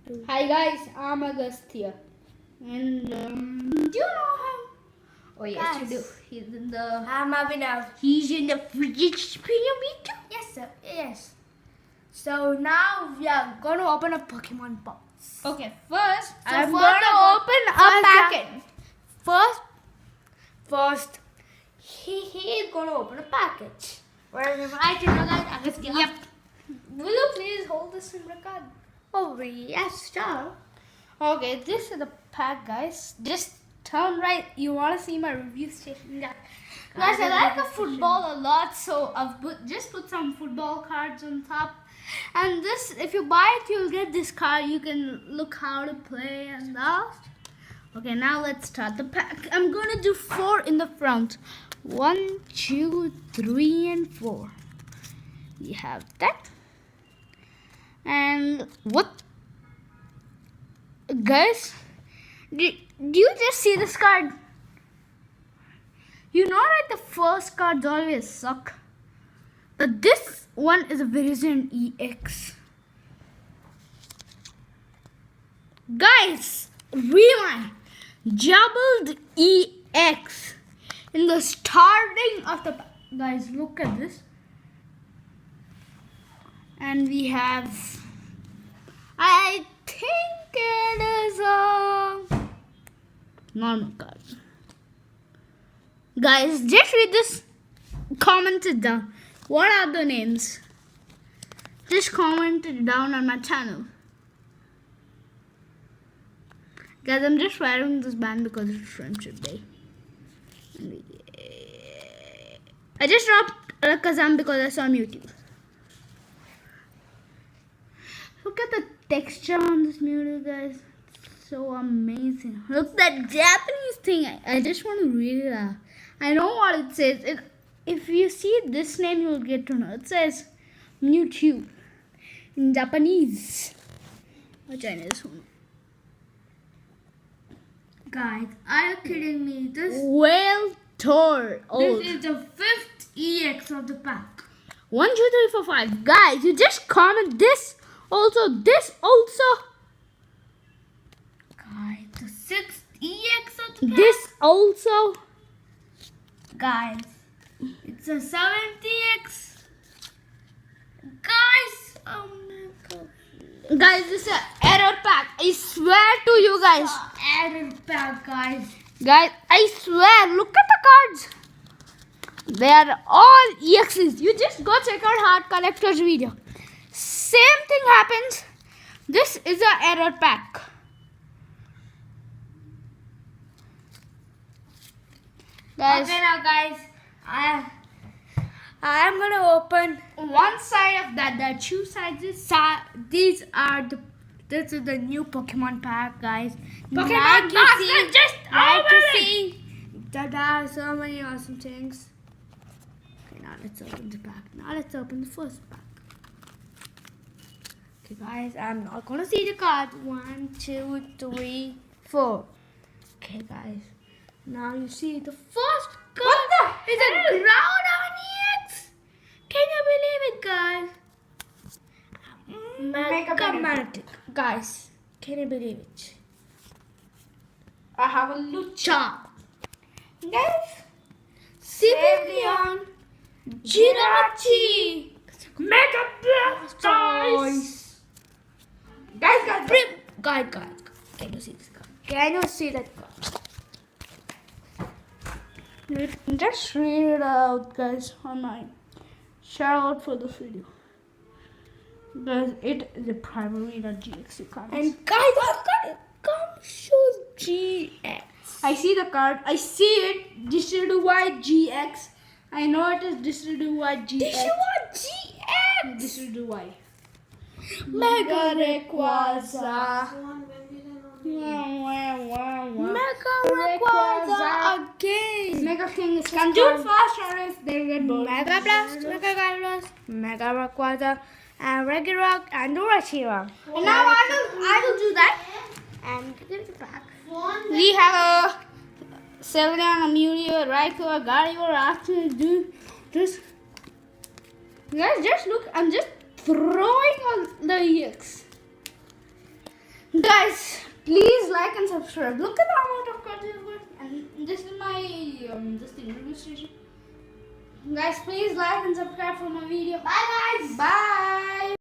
Hi guys, I'm Agastya. And do you know him? Oh yes, you do. Yes. He's in the I'm Abhinav. he's in the fridge pyramid. Yes, sir. Yes. So now we are going to open a Pokemon box. Okay, first I'm we're gonna gonna open a first, packet. First, he's going to open a package. We're inviting Agastya. Yep. Will you please hold this in record? Oh, yes, sure. Okay, this is the pack, guys. Just turn right. You wanna see my review station? Yeah. Guys, I like a football a lot, so I've just put some football cards on top. And this, if you buy it, you'll get this card. You can look how to play and that. Okay, now let's start the pack. I'm gonna do 4 in the front. 1, 2, 3, and 4. We have that. And what? Guys, do you just see this card? You know that the first cards always suck. But this one is a Verizon EX. Guys, rewind. Jabbled EX. In the starting of the... Guys, look at this. And we have... I think it is a normal card. Guys, just read this. Comment it down. What are the names? Just comment it down on my channel. Guys, I'm just wearing this band because it's Friendship Day. I just dropped Kazam because I saw Mewtwo. Look at the texture on this Mewtwo, guys. It's so amazing. Look at that Japanese thing. I just want to read it out. I know what it says. If you see this name, you'll get to know. It says Mewtwo in Japanese or Chinese. Guys, are you kidding me? Whale Tour. This is the 5th EX of the pack. 1, 2, 3, 4, 5. Guys, you just comment this. Also, this also. Guys, the 6th EX of the pack. This also. Guys, it's a 7th EX. Guys, oh my god. Guys, this is an error pack. I swear to you guys. Error pack, guys. Guys, I swear. Look at the cards. They are all EXs. You just go check out Heart Collector's video. Same thing happens. This is an error pack. Guys, Okay, now guys, I am gonna open one side of that. There are 2 sides. This is the new Pokemon pack, guys. Pokemon Master, just like open you it. see, that there are so many awesome things. Okay, now let's open the pack. Now let's open the first pack. Okay, guys, I'm not gonna see the card. 1, 2, 3, 4. Okay, guys. Now you see the first card. What the It's a Groudon EX. Can you believe it, guys? Mega Guys, can you believe it? I have a Lucha. Guys, Sylveon, Jirachi, Mega Blastoise. Guys, can you see this card? Can you see that card? Just read it out, guys, on my shout out for this video. Guys, it is a primary.gx card. And guys, that card shows GX. I see the card. I see it. Distributed by GX. I know it is distributed by GX. This is what GX. Distributed by Mega Rayquaza. Mega Rayquaza again. Mega King is Can do it do fast or if they get bored. Mega Blast, Mega Gyarados, Mega Rayquaza, and Regirock, and Durachira. And now I will do that. And give it back. We have a Sylveon, a Mewtwo, a Raikou, a Gardevoir, after do this. Guys, just look. I'm just throwing all the EX. Guys, please like and subscribe. Look at the amount of cards I've got. And this is my this thing review station. Guys, please like and subscribe for my video. Bye guys. Bye.